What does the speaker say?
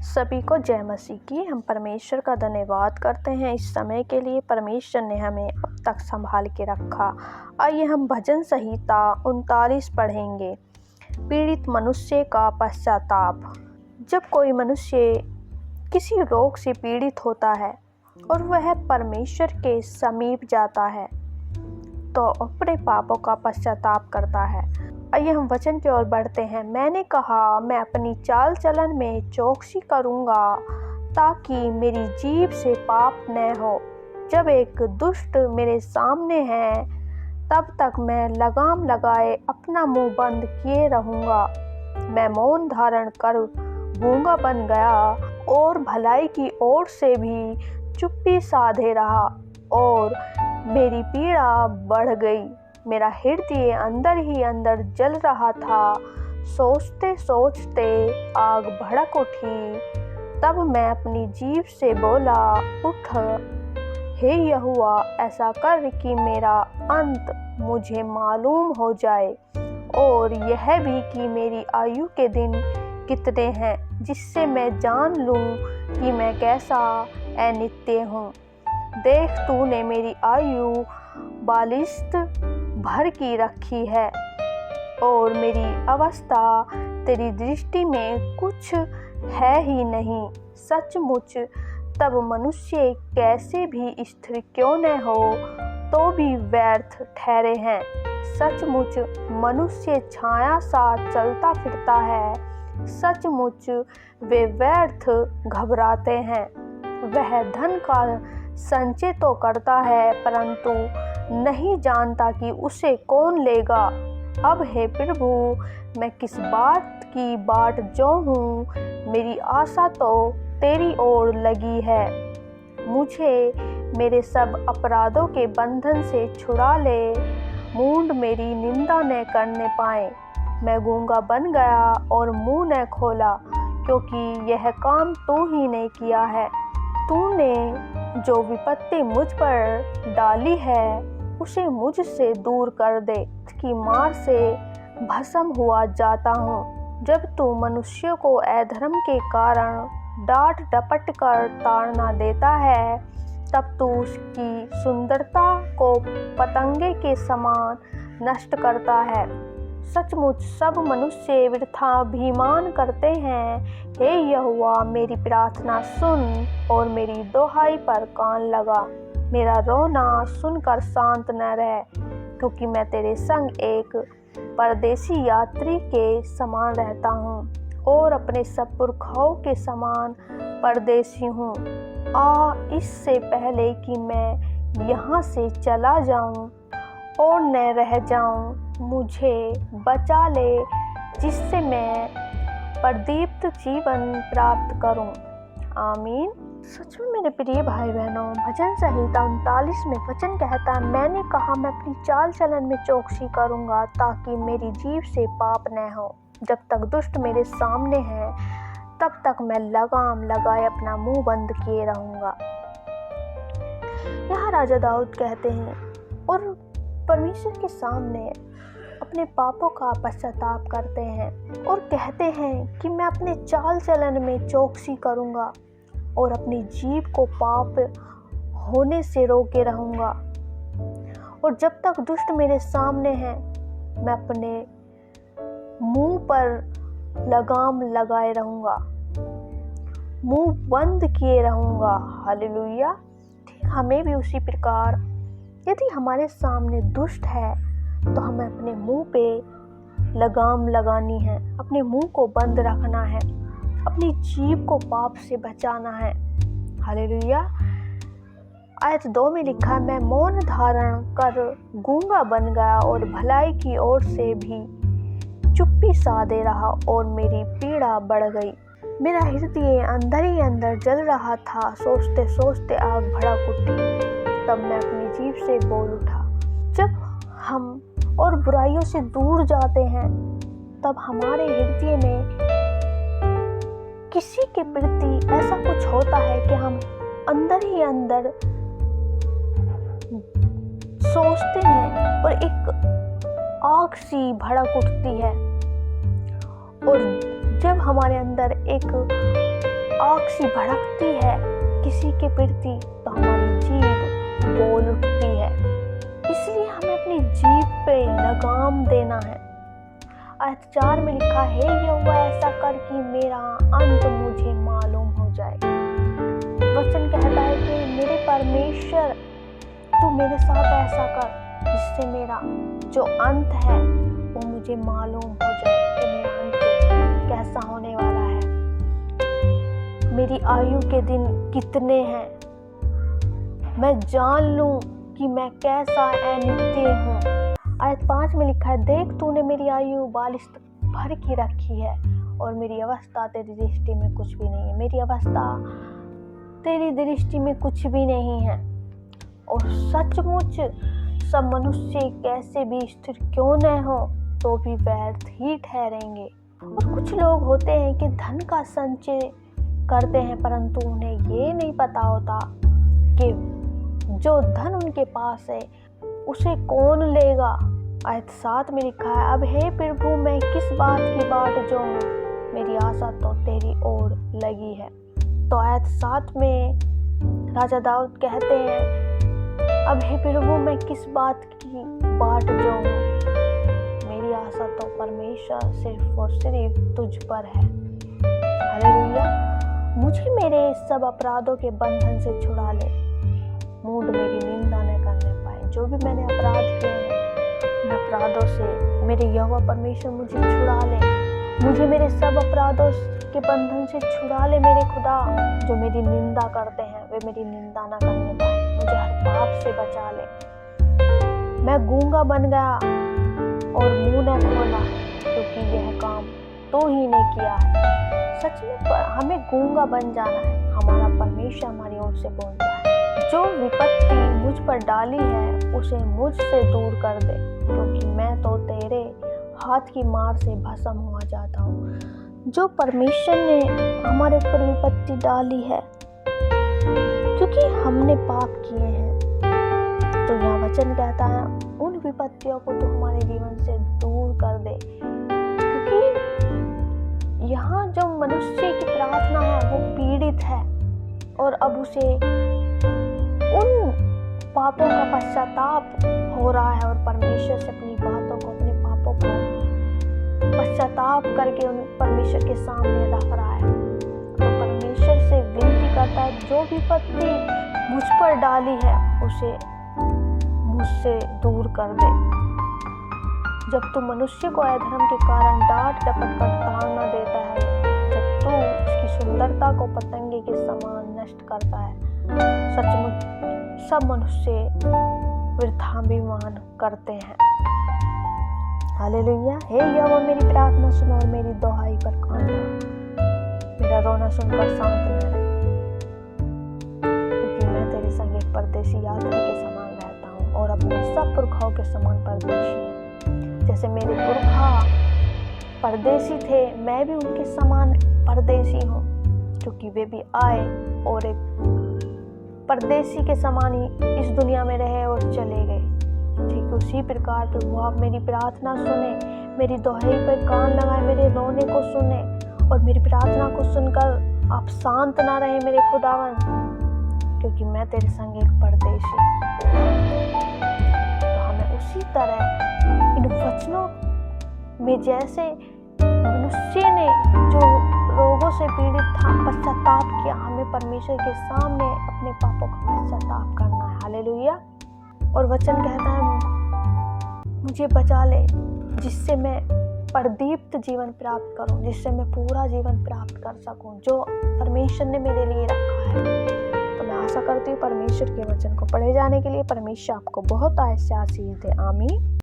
सभी को जय मसीह की। हम परमेश्वर का धन्यवाद करते हैं इस समय के लिए। परमेश्वर ने हमें अब तक संभाल के रखा। आइए हम भजन संहिता 39 पढ़ेंगे। पीड़ित मनुष्य का पश्चाताप। जब कोई मनुष्य किसी रोग से पीड़ित होता है और वह परमेश्वर के समीप जाता है तो अपने पापों का पश्चाताप करता है। आइए हम वचन की ओर बढ़ते हैं। मैंने कहा, मैं अपनी चाल चलन में चौकसी करूँगा ताकि मेरी जीभ से पाप न हो। जब एक दुष्ट मेरे सामने है तब तक मैं लगाम लगाए अपना मुंह बंद किए रहूँगा। मैं मौन धारण कर गूंगा बन गया और भलाई की ओर से भी चुप्पी साधे रहा और मेरी पीड़ा बढ़ गई। मेरा हृदय अंदर ही अंदर जल रहा था। सोचते सोचते आग भड़क उठी। तब मैं अपनी जीभ से बोला, उठ हे यहोवा, ऐसा कर कि मेरा अंत मुझे मालूम हो जाए और यह भी कि मेरी आयु के दिन कितने हैं, जिससे मैं जान लूं कि मैं कैसा अनित्य हूँ। देख, तूने मेरी आयु 42 भर की रखी है और मेरी अवस्था तेरी दृष्टि में कुछ है ही नहीं। सचमुच तब मनुष्य कैसे भी स्थिर क्यों न हो तो भी व्यर्थ ठहरे हैं। सचमुच मनुष्य छाया सा चलता फिरता है। सचमुच वे व्यर्थ घबराते हैं। वह धन का संचय तो करता है परंतु नहीं जानता कि उसे कौन लेगा। अब हे प्रभु, मैं किस बात की बाट जो हूँ, मेरी आशा तो तेरी ओर लगी है। मुझे मेरे सब अपराधों के बंधन से छुड़ा ले। मूंड मेरी निंदा न करने पाए। मैं गूंगा बन गया और मुंह न खोला, क्योंकि यह काम तू ही ने किया है। तूने जो विपत्ति मुझ पर डाली है उसे मुझसे दूर कर दे, कि मार से भस्म हुआ जाता हूँ। जब तू मनुष्य को अधर्म के कारण डांट डपट कर ताड़ना देता है तब तू उसकी सुंदरता को पतंगे के समान नष्ट करता है। सचमुच सब मनुष्य वृथा अभिमान करते हैं। हे यहोवा, मेरी प्रार्थना सुन और मेरी दोहाई पर कान लगा। मेरा रोना सुनकर शांत न रह, क्योंकि मैं तेरे संग एक परदेसी यात्री के समान रहता हूँ और अपने सब पुरखाओं के समान परदेसी हूँ। इससे पहले कि मैं यहाँ से चला जाऊँ और न रह जाऊँ, मुझे बचा ले, जिससे मैं प्रदीप्त जीवन प्राप्त करूं। आमीन। सच में मेरे प्रिय भाई बहनों, भजन संहिता 39 में वचन कहता है, मैंने कहा, मैं अपनी चाल चलन में चौकसी करूंगा ताकि मेरी जीभ से पाप न हो। जब तक दुष्ट मेरे सामने है तब तक मैं लगाम लगाए अपना मुंह बंद किए रहूंगा। यहाँ राजा दाऊद कहते हैं और परमेश्वर के सामने अपने पापों का पश्चाताप करते हैं और कहते हैं कि मैं अपने चाल चलन में चौकसी करूंगा और अपनी जीभ को पाप होने से रोके रहूंगा। और जब तक दुष्ट मेरे सामने हैं मैं अपने मुंह पर लगाम लगाए रहूंगा, मुंह बंद किए रहूंगा। हालेलुया। ठीक हमें भी उसी प्रकार यदि हमारे सामने दुष्ट है तो हमें अपने मुंह पे लगाम लगानी है, अपने मुंह को बंद रखना है, अपनी जीभ को पाप से बचाना है। हालेलुया। आयत 2 में लिखा है, मैं मौन धारण कर गूंगा बन गया और भलाई की ओर से भी चुप्पी साधे रहा और मेरी पीड़ा बढ़ गई। मेरा हृदय अंदर ही अंदर जल रहा था। सोचते सोचते आग भड़क उठी। तब मैं अपनी जीभ से बोल उठा। जब हम और बुराइयों से दूर जाते हैं तब हमारे हृदय में किसी के प्रति ऐसा कुछ होता है कि हम अंदर ही अंदर सोचते हैं और एक आग सी भड़क उठती है। और जब हमारे अंदर एक आग सी भड़कती है किसी के प्रति तो हमारी जीभ बोल उठती है। इसलिए हमें अपनी जीभ पे लगाम देना है। आयत 4 में लिखा है, यहोवा ऐसा कर कि मेरा अंत मुझे मालूम हो जाए। वचन कहता है कि मेरे परमेश्वर तू मेरे साथ ऐसा कर जिससे मेरा जो अंत है वो मुझे मालूम हो जाए कि मेरा अंत कैसा होने वाला है, मेरी आयु के दिन कितने हैं, मैं जान लूं कि मैं कैसा अनित्य हूँ। आयत 5 में लिखा है, देख तूने मेरी आयु 42 भर की रखी है और मेरी अवस्था तेरी दृष्टि में कुछ भी नहीं है। मेरी अवस्था तेरी दृष्टि में कुछ भी नहीं है और सचमुच सब मनुष्य कैसे भी स्थिर क्यों न हो तो भी व्यर्थ ही ठहरेंगे। और कुछ लोग होते हैं कि धन का संचय करते हैं परंतु उन्हें ये नहीं पता होता कि जो धन उनके पास है उसे कौन लेगा। आयत 7 में लिखा है, अब हे प्रभु मैं किस बात की बाट जोहूं, मेरी आशा तो तेरी ओर लगी है। तो आयत 7 में राजा दाऊद कहते हैं, अब हे प्रभु मैं किस बात की बाट जोहूं, मेरी आशा तो परमेश्वर सिर्फ और सिर्फ तुझ पर है। हालेलुया। मुझे मेरे सब अपराधों के बंधन से छुड़ा ले, मूढ़ मेरी निंदा न करने पाए। जो भी मैंने अपराध किए हैं उन अपराधों से मेरे यहोवा परमेश्वर मुझे छुड़ा ले, मुझे मेरे सब अपराधों के बंधन से छुड़ा ले मेरे खुदा। जो मेरी निंदा करते हैं वे मेरी निंदा ना करने पाए, मुझे हर पाप से बचा ले। मैं गूंगा बन गया और मुंह न खोला क्योंकि यह काम तो ही ने किया है। सच में हमें गूंगा बन जाना है, हमारा परमेश्वर हमारी ओर से बोलता है, जो विपत्ति मुझ पर डाली है उसे मुझसे दूर कर दे क्योंकि मैं तो तेरे हाथ की मार से भस्म हुआ जाता हूँ। जो परमेश्वर ने हमारे ऊपर विपत्ति डाली है क्योंकि हमने पाप किए हैं, तो यहाँ वचन कहता है उन विपत्तियों को तो हमारे जीवन से दूर कर दे। क्योंकि यहाँ जो मनुष्य की प्रार्थना है वो पीड़ित है और अब उसे उन पापों का पश्चाताप हो रहा है और परमेश्वर से अपनी बातों को, अपने पापों को पश्चाताप करके उन परमेश्वर के सामने रख रहा है। तो परमेश्वर से विनती करता है, जो विपत्ति मुझ पर डाली है उसे मुझसे दूर कर दे। जब तू मनुष्य को अधर्म के कारण डांट डपट कर ताड़ना देता है, जब तू उसकी सुंदरता को पतंगे के समान नष्ट करता है, सचमुच सब मनुष्य वृथाभिमान करते हैं। हालेलुया। हे यहोवा मेरी प्रार्थना सुनो और मेरी दुहाई पर कान लगाओ, मेरा रोना सुनकर शांत न रहे क्योंकि मैं तेरे संग एक परदेसी यात्री के समान रहता हूँ और अपने सब पुरखाओं के समान परदेशी हूँ। जैसे मेरे पुरखा परदेसी थे मैं भी उनके समान परदेसी हूँ क्योंकि वे भी आए और एक परदेसी के समान ही इस दुनिया में रहे और चले गए। ठीक उसी प्रकार प्रभु आप मेरी प्रार्थना सुने, मेरी दुहाई पर कान लगाए, मेरे रोने को सुने और मेरी प्रार्थना को सुनकर आप शांत ना रहे मेरे खुदावन, क्योंकि मैं तेरे संग एक परदेशी। तो हमें उसी तरह इन वचनों में जैसे मनुष्य ने जो रोगों से पीड़ित था पश्चाताप किया, हमें परमेश्वर के सामने अपने पापों का पश्चाताप करना है। हालेलुया। और वचन कहता है मुझे बचा ले जिससे मैं परदीप्त जीवन प्राप्त करूं, जिससे मैं पूरा जीवन प्राप्त कर सकूं जो परमेश्वर ने मेरे लिए रखा है। तो मैं आशा करती हूँ परमेश्वर के वचन को पढ़े जाने के लिए परमेश्वर आपको बहुत आशीष दे। आमीन।